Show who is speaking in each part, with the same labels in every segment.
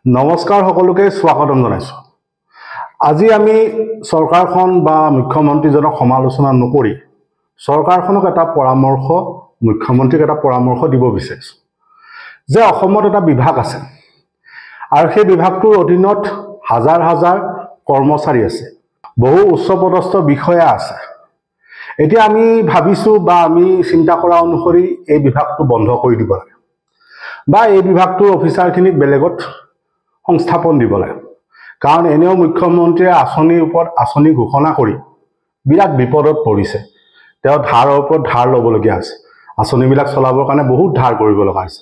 Speaker 1: নমস্কাৰ সকলোকে স্বাগতম জনাইছো। আজি আমি চৰকাৰখন বা মুখ্যমন্ত্ৰীজনক সমালোচনা নকৰি চৰকাৰখনক এটা পৰামৰ্শ মুখ্যমন্ত্ৰীক এটা পৰামৰ্শ দিব বিচাৰিছো যে অসমত এটা বিভাগ আছে আৰু সেই বিভাগটোৰ অধীনত হাজাৰ হাজাৰ কৰ্মচাৰী আছে, বহু উচ্চপদস্থ বিষয়া আছে। এতিয়া আমি ভাবিছো বা আমি চিন্তা কৰা অনুসৰি এই বিভাগটো বন্ধ কৰি দিব লাগে বা এই বিভাগটোৰ অফিচাৰখিনিক বেলেগত সংস্থাপন দিব লাগে। কাৰণ এনেও মুখ্যমন্ত্ৰীয়ে আঁচনিৰ ওপৰত আঁচনি ঘোষণা কৰি বিৰাট বিপদত পৰিছে। তেওঁ ধাৰৰ ওপৰত ধাৰ ল'বলগীয়া হৈছে, আঁচনিবিলাক চলাবৰ কাৰণে বহুত ধাৰ কৰিব লগা হৈছে।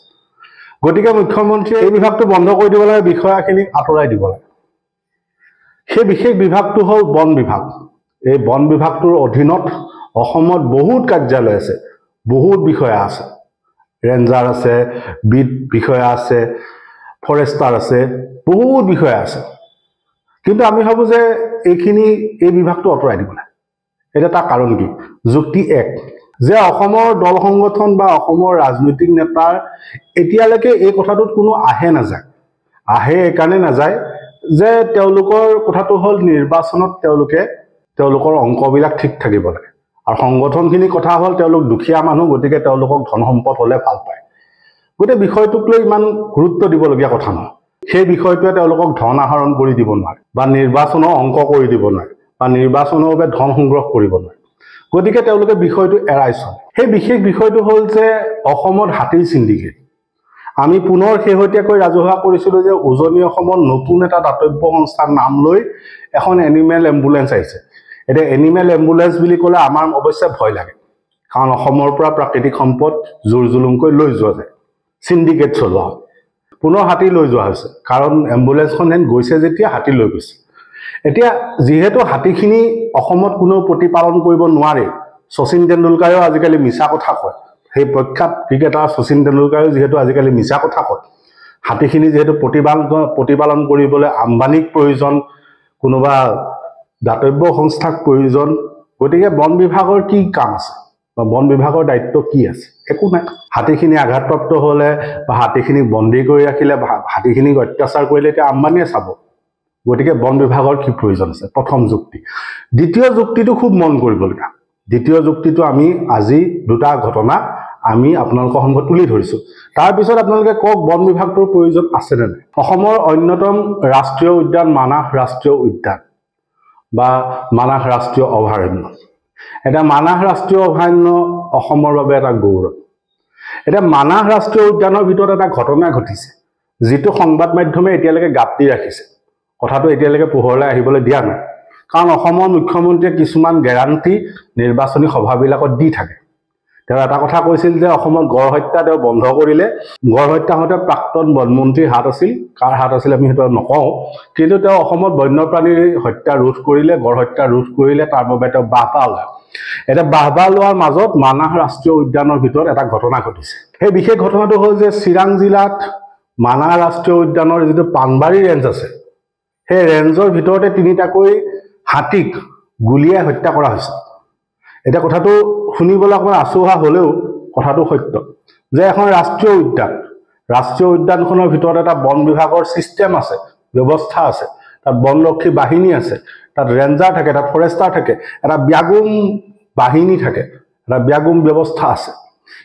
Speaker 1: গতিকে মুখ্যমন্ত্ৰীয়ে এই বিভাগটো বন্ধ কৰি দিব লাগে, বিষয়াখিনিক আঁতৰাই দিব লাগে। সেই বিশেষ বিভাগটো হ'ল বন বিভাগ। এই বন বিভাগটোৰ অধীনত অসমত বহুত কাৰ্যালয় আছে, বহুত বিষয়া আছে, ৰেঞ্জাৰ আছে, বিট বিষয়া আছে, ফৰেষ্টাৰ আছে, বহুত বিষয়া আছে। কিন্তু আমি ভাবো যে এই বিভাগটো আঁতৰাই দিব লাগে। এটা তাৰ কাৰণ কি? যুক্তি এক, যে অসমৰ দল সংগঠন বা অসমৰ ৰাজনৈতিক নেতাৰ এতিয়ালৈকে এই কথাটোত কোনো আহে নাযায়। আহে এইকাৰণে নাযায় যে তেওঁলোকৰ কথাটো হ'ল নিৰ্বাচনত তেওঁলোকৰ অংকবিলাক ঠিক থাকিব লাগে, আৰু সংগঠনখিনিৰ কথা হ'ল তেওঁলোক দুখীয়া মানুহ, গতিকে তেওঁলোকক ধন সম্পদ হ'লে ভাল পায়। গোটেই বিষয়টোক লৈ ইমান গুৰুত্ব দিবলগীয়া কথা নহয়। সেই বিষয়টোৱে তেওঁলোকক ধন আহৰণ কৰি দিব নোৱাৰে বা নিৰ্বাচনৰ অংক কৰি দিব নোৱাৰে বা নিৰ্বাচনৰ বাবে ধন সংগ্ৰহ কৰিব নোৱাৰে। গতিকে তেওঁলোকে বিষয়টো এৰাই চলে। সেই বিশেষ বিষয়টো হ'ল যে অসমত হাতীৰ চিণ্ডিকেট। আমি পুনৰ শেহতীয়াকৈ ৰাজহুৱা কৰিছিলোঁ যে উজনি অসমত নতুন এটা দাতব্য সংস্থাৰ নাম লৈ এখন এনিমেল এম্বুলেঞ্চ আহিছে। এতিয়া এনিমেল এম্বুলেঞ্চ বুলি ক'লে আমাৰ অৱশ্যে ভয় লাগে, কাৰণ অসমৰ পৰা প্ৰাকৃতিক সম্পদ জোৰ জুলুমকৈ লৈ যোৱা যায়, চিণ্ডিকেট চলোৱা হয়। পুনৰ হাতী লৈ যোৱা হৈছে, কাৰণ এম্বুলেঞ্চখন গৈছে যেতিয়া হাতী লৈ গৈছে। এতিয়া যিহেতু হাতীখিনি অসমত কোনেও প্ৰতিপালন কৰিব নোৱাৰে, শচীন তেণ্ডুলকাৰেও আজিকালি মিছা কথা কয়, সেই প্ৰখ্যাত ক্ৰিকেটাৰ শচীন তেণ্ডুলকাৰেও যিহেতু আজিকালি মিছা কথা কয়, হাতীখিনি যিহেতু প্ৰতিপালন কৰিবলৈ আম্বানীক প্ৰয়োজন, কোনোবা দাতব্য সংস্থাক প্ৰয়োজন, গতিকে বন বিভাগৰ কি কাম আছে বা বন বিভাগৰ দায়িত্ব কি আছে? একো নাই। হাতীখিনি আঘাতপ্ৰাপ্ত হ'লে বা হাতীখিনিক বন্দী কৰি ৰাখিলে, হাতীখিনিক অত্যাচাৰ কৰিলে এতিয়া আম্বানীয়ে চাব। গতিকে বন বিভাগৰ কি প্ৰয়োজন আছে? প্ৰথম যুক্তি। দ্বিতীয় যুক্তিটো খুব মন কৰিবলগীয়া। দ্বিতীয় যুক্তিটো আমি আজি দুটা ঘটনা আমি আপোনালোকৰ সন্মুখত তুলি ধৰিছোঁ। তাৰপিছত আপোনালোকে কওক বন বিভাগটোৰ প্ৰয়োজন আছেনে নাই। অসমৰ অন্যতম ৰাষ্ট্ৰীয় উদ্যান মানাহ ৰাষ্ট্ৰীয় উদ্যান বা মানাহ ৰাষ্ট্ৰীয় অভয়াৰণ্য। এতিয়া মানাহ ৰাষ্ট্ৰীয় অভয়াৰণ্য অসমৰ বাবে এটা গৌৰৱ। এতিয়া মানাহ ৰাষ্ট্ৰীয় উদ্যানৰ ভিতৰত এটা ঘটনা ঘটিছে, যিটো সংবাদ মাধ্যমে এতিয়ালৈকে গাপ দি ৰাখিছে। কথাটো এতিয়ালৈকে পোহৰলৈ আহিবলৈ দিয়া নাই, কাৰণ অসমৰ মুখ্যমন্ত্ৰীয়ে কিছুমান গেৰাণ্টি নিৰ্বাচনী সভাবিলাকত দি থাকে। তেওঁ এটা কথা কৈছিল যে অসমত গড় হত্যা তেওঁ বন্ধ কৰিলে। গড় হত্যা হওঁতে প্ৰাক্তন বনমন্ত্ৰীৰ হাত আছিল, কাৰ হাত আছিল আমি সেইটো নকওঁ, কিন্তু তেওঁ অসমত বন্যপ্ৰাণীৰ হত্যা ৰোধ কৰিলে, গড় হত্যা ৰোধ কৰিলে, তাৰ বাবে তেওঁ বাহবা লয়। এতিয়া বাহবা লোৱাৰ মাজত মানাহ ৰাষ্ট্ৰীয় উদ্যানৰ ভিতৰত এটা ঘটনা ঘটিছে। সেই বিশেষ ঘটনাটো হ'ল যে চিৰাং জিলাত মানাহ ৰাষ্ট্ৰীয় উদ্যানৰ যিটো পানবাৰী ৰেঞ্জ আছে, সেই ৰেঞ্জৰ ভিতৰতে তিনিটাকৈ হাতীক গুলীয়াই হত্যা কৰা হৈছে। এতিয়া কথাটো শুনিবলৈ অকণমান আচুহা হ'লেও কথাটো সত্য যে এখন ৰাষ্ট্ৰীয় উদ্যানখনৰ ভিতৰত এটা বন বিভাগৰ ছিষ্টেম আছে, ব্যৱস্থা আছে, তাত বনৰক্ষী বাহিনী আছে, তাত ৰেঞ্জাৰ থাকে, তাত ফৰেষ্টাৰ থাকে, এটা ব্যাগুম বাহিনী থাকে, এটা ব্যাগুম ব্যৱস্থা আছে।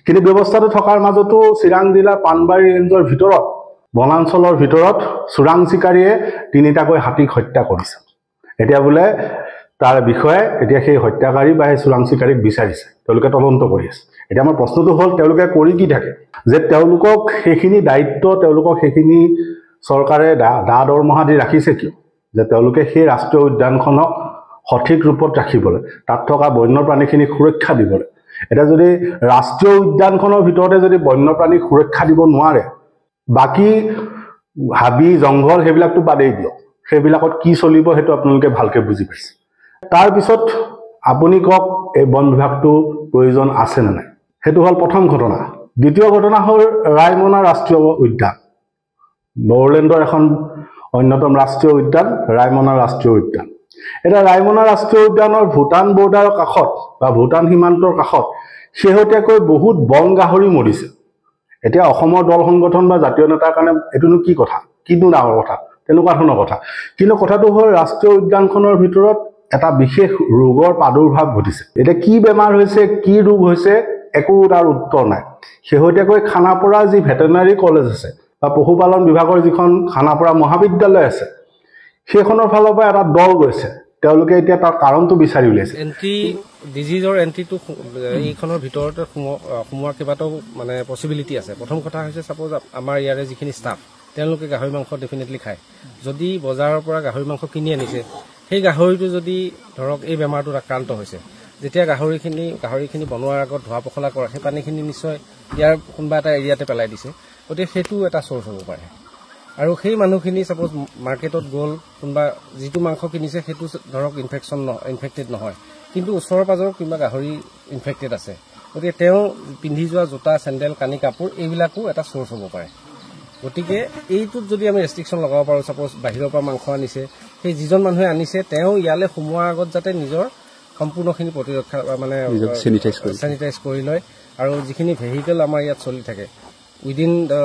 Speaker 1: কিন্তু ব্যৱস্থাটো থকাৰ মাজতো চিৰাং জিলাৰ পানবাৰী ৰেঞ্জৰ ভিতৰত, বনাঞ্চলৰ ভিতৰত চোৰাং চিকাৰীয়ে তিনিটাকৈ হাতীক হত্যা কৰিছে। এতিয়া বোলে তাৰ বিষয়ে এতিয়া সেই হত্যাকাৰী বা সেই চোৰাং চিকাৰীক বিচাৰিছে, তেওঁলোকে তদন্ত কৰি আছে। এতিয়া আমাৰ প্ৰশ্নটো হ'ল তেওঁলোকে কৰি কি থাকে? যে তেওঁলোকক সেইখিনি দায়িত্ব, তেওঁলোকক সেইখিনি চৰকাৰে দৰমহা দি ৰাখিছে কিয়? যে তেওঁলোকে সেই ৰাষ্ট্ৰীয় উদ্যানখনক সঠিক ৰূপত ৰাখিবলৈ, তাত থকা বন্যপ্ৰাণীখিনিক সুৰক্ষা দিবলৈ। এতিয়া যদি ৰাষ্ট্ৰীয় উদ্যানখনৰ ভিতৰতে যদি বন্যপ্ৰাণীক সুৰক্ষা দিব নোৱাৰে, বাকী হাবি জংঘল সেইবিলাকতো বাদেই দিয়ক, সেইবিলাকত কি চলিব সেইটো আপোনালোকে ভালকৈ বুজি পাইছে। তাৰপিছত আপুনি কওক এই বন বিভাগটো প্ৰয়োজন আছে নে নাই? সেইটো হ'ল প্ৰথম ঘটনা। দ্বিতীয় ঘটনা হ'ল ৰায়মনা ৰাষ্ট্ৰীয় উদ্যান, বড়োলেণ্ডৰ এখন অন্যতম ৰাষ্ট্ৰীয় উদ্যান ৰায়মনা ৰাষ্ট্ৰীয় উদ্যান। এতিয়া ৰায়মনা ৰাষ্ট্ৰীয় উদ্যানৰ ভূটান বৰ্ডাৰৰ কাষত বা ভূটান সীমান্তৰ কাষত শেহতীয়াকৈ বহুত বন গাহৰি মৰিছে। এতিয়া অসমৰ দল সংগঠন বা জাতীয় নেতাৰ কাৰণে এইটোনো কি কথা? কিনো ডাঙৰ কথা তেনেকুৱা ধৰণৰ কথা কিন্তু কথাটো হ'ল ৰাষ্ট্ৰীয় উদ্যানখনৰ ভিতৰত এটা বিশেষ ৰোগৰ প্ৰাদুৰ্ভাৱ ঘটিছে এতিয়া কি বেমাৰ হৈছে কি ৰোগ হৈছে একো তাৰ উত্তৰ নাই শেহতীয়াকৈ খানাপাৰা যি ভেটেৰিনাৰী কলেজ আছে বা পশুপালন বিভাগৰ যিখন খানাপাৰা মহাবিদ্যালয় আছে সেইখনৰ ফালৰ পৰা এটা দল গৈছে তেওঁলোকে এতিয়া তাৰ কাৰণটো বিচাৰি উলিয়াইছে
Speaker 2: এন্ট্ৰি ডিজিজৰ এন্ট্ৰিটো এইখনৰ ভিতৰতে সোমোৱাৰ কেইবাটাও মানে পচিবিলিটি আছে প্ৰথম কথা হৈছে সাপোজ আমাৰ ইয়াৰে যিখিনি ষ্টাফ তেওঁলোকে গাহৰি মাংস ডেফিনেটলি খায় যদি বজাৰৰ পৰা গাহৰি মাংস কিনি আনিছে সেই গাহৰিটো যদি ধৰক এই বেমাৰটোত আক্ৰান্ত হৈছে যেতিয়া গাহৰিখিনি বনোৱাৰ আগত ধোৱা পখলা কৰে সেই পানীখিনি নিশ্চয় ইয়াৰ কোনোবা এটা এৰিয়াতে পেলাই দিছে গতিকে সেইটো এটা চ'ৰ্চ হ'ব পাৰে আৰু সেই মানুহখিনি সাপোজ মাৰ্কেটত গ'ল কোনোবা যিটো মাংস কিনিছে সেইটো ধৰক ইনফেক্টেড নহয় কিন্তু ওচৰৰ পাজৰৰ কিবা গাহৰি ইনফেক্টেড আছে গতিকে তেওঁ পিন্ধি যোৱা জোতা চেণ্ডেল কানি কাপোৰ এইবিলাকো এটা চ'ৰ্চ হ'ব পাৰে গতিকে এইটোত যদি আমি ৰেষ্ট্ৰিকশ্যন লগাব পাৰোঁ সাপোজ বাহিৰৰ পৰা মাংস আনিছে সেই যিজন মানুহে আনিছে তেওঁ ইয়ালৈ সোমোৱাৰ আগত যাতে নিজৰ সম্পূৰ্ণখিনি প্ৰতিৰক্ষা মানে চেনিটাইজ কৰি লয় আৰু যিখিনি ভেহিকেল আমাৰ ইয়াত চলি থাকে within the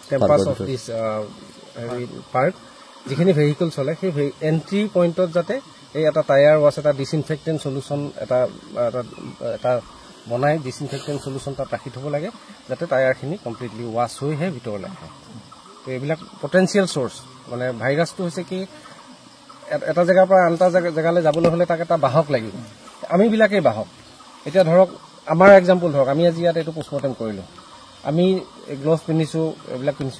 Speaker 2: campus of this park যিখিনি ভেহিকেল চলে সেই এণ্ট্ৰি পইণ্টত যাতে এই এটা টায়াৰ ৱাছ এটা ডিছইনফেক্টেণ্ট চলিউশ্যন এটা বনাই ডিছইনফেক্টেণ্ট চলিউশ্যন তাত ৰাখি থ'ব লাগে যাতে টায়াৰখিনি কমপ্লিটলি ৱাছ হৈহে ভিতৰলৈ আহে তো এইবিলাক পটেঞ্চিয়েল চ'ৰ্চ মানে ভাইৰাছটো হৈছে কি এটা জেগাৰ পৰা আন এটা জেগালৈ যাবলৈ হ'লে তাক এটা বাহক লাগিব আমিবিলাকেই বাহক এতিয়া ধৰক আমাৰ এক্সাম্পল ধৰক আমি আজি ইয়াত এইটো পোষ্টমৰ্টেম কৰিলোঁ আমি গ্লভছ পিন্ধিছোঁ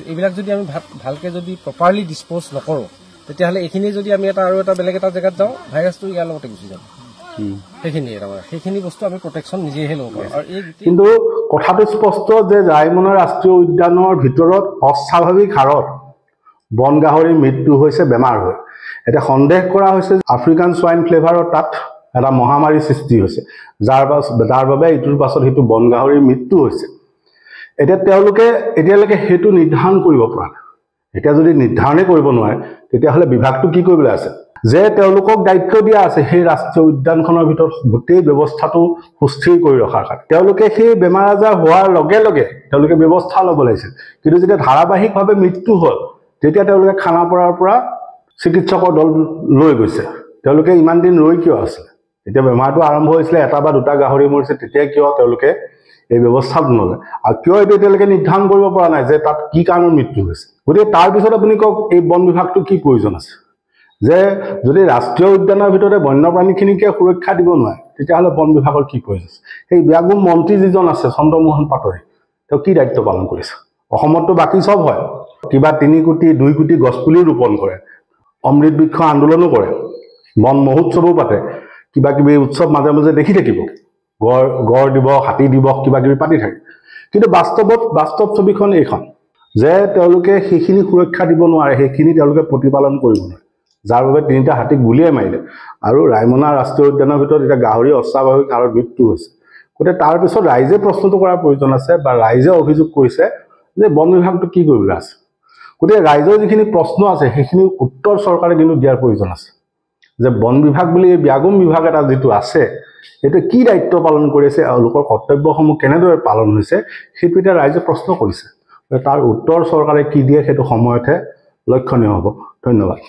Speaker 2: এইবিলাক যদি আমি ভালকৈ যদি প্ৰপাৰলি ডিছপ'জ নকৰোঁ তেতিয়াহ'লে এইখিনি যদি আমি আৰু এটা বেলেগ এটা জেগাত যাওঁ ভাইৰাছটো ইয়াৰ লগতে গুচি যাব সেইখিনি বস্তু আমি প্ৰটেকশ্যন নিজেহে ল'ব পাৰোঁ আৰু
Speaker 1: কিন্তু কথাটো স্পষ্ট যে ৰায়মনা ৰাষ্ট্ৰীয় উদ্যানৰ ভিতৰত অস্বাভাৱিক হাৰত বন গাহৰিৰ মৃত্যু হৈছে বেমাৰ হৈ এতিয়া সন্দেহ কৰা হৈছে আফ্ৰিকান সোৱাইন ফ্লেভাৰৰ তাত এটা মহামাৰী সৃষ্টি হৈছে যাৰ বাবে ইটোৰ পাছত সিটো বন গাহৰিৰ মৃত্যু হৈছে এতিয়া তেওঁলোকে এতিয়ালৈকে সেইটো নিৰ্ধাৰণ কৰিব পৰা নাই এতিয়া যদি নিৰ্ধাৰণে কৰিব নোৱাৰে তেতিয়াহ'লে বিভাগটো কি কৰিবলৈ আছে যে তেওঁলোকক দায়িত্ব দিয়া আছে সেই ৰাষ্ট্ৰীয় উদ্যানখনৰ ভিতৰত গোটেই ব্যৱস্থাটো সুস্থিৰ কৰি ৰখাৰ কাৰণে তেওঁলোকে সেই বেমাৰ আজাৰ হোৱাৰ লগে লগে তেওঁলোকে ব্যৱস্থা ল'ব লাগিছিল কিন্তু যেতিয়া ধাৰাবাহিকভাৱে মৃত্যু হ'ল তেতিয়া তেওঁলোকে খানাপাৰাৰ পৰা চিকিৎসকৰ দল লৈ গৈছে তেওঁলোকে ইমান দিন ৰৈ কিয় আছিলে এতিয়া বেমাৰটো আৰম্ভ হৈছিলে এটা বা দুটা গাহৰি মৰিছে তেতিয়া কিয় তেওঁলোকে এই ব্যৱস্থাটো নলয় আৰু কিয় এইটো এতিয়ালৈকে নিৰ্ধাৰণ কৰিব পৰা নাই যে তাত কি কাৰণত মৃত্যু হৈছে গতিকে তাৰপিছত আপুনি কওক এই বন বিভাগটো কি প্ৰয়োজন আছে যে যদি ৰাষ্ট্ৰীয় উদ্যানৰ ভিতৰতে বন্যপ্ৰাণীখিনিকে সুৰক্ষা দিব নোৱাৰে তেতিয়াহ'লে বন বিভাগৰ কি প্ৰয়োজন আছে সেই বিভাগৰ মন্ত্ৰী যিজন আছে চন্দ্ৰমোহন পাটোৱাৰী তেওঁ কি দায়িত্ব পালন কৰিছে অসমততো বাকী চব হয় কিবা 3 কোটি 2 কোটি গছপুলি ৰোপণ কৰে অমৃত বৃক্ষ আন্দোলনো কৰে বন মহোৎসৱো পাতে কিবা কিবি উৎসৱ মাজে মাজে দেখি থাকিব গড় দিৱস হাতী দিৱস কিবা কিবি পাতি থাকে কিন্তু বাস্তৱ ছবিখন এইখন যে তেওঁলোকে সেইখিনি সুৰক্ষা দিব নোৱাৰে সেইখিনি তেওঁলোকে প্ৰতিপালন কৰিব নোৱাৰে যাৰ বাবে 3টা হাতীক গুলিয়াই মাৰিলে আৰু ৰায়মনা ৰাষ্ট্ৰীয় উদ্যানৰ ভিতৰত এতিয়া গাহৰি অস্বাভাৱিক হাৰত মৃত্যু হৈছে গতিকে তাৰপিছত ৰাইজে প্ৰশ্নটো কৰাৰ প্ৰয়োজন আছে বা ৰাইজে অভিযোগ কৰিছে যে বন বিভাগটো কি কৰিবলৈ আছে গতিকে ৰাইজৰ যিখিনি প্ৰশ্ন আছে সেইখিনি উত্তৰ চৰকাৰে কিন্তু দিয়াৰ প্ৰয়োজন আছে যে বন বিভাগ বুলি এই ব্যাগুম বিভাগ এটা যিটো আছে এইটো কি দায়িত্ব পালন কৰিছে তেওঁলোকৰ কৰ্তব্যসমূহ কেনেদৰে পালন হৈছে সেইটো এতিয়া ৰাইজে প্ৰশ্ন কৰিছে তাৰ উত্তৰ চৰকাৰে কি দিয়ে সেইটো সময়তহে লক্ষণীয় হ'ব ধন্যবাদ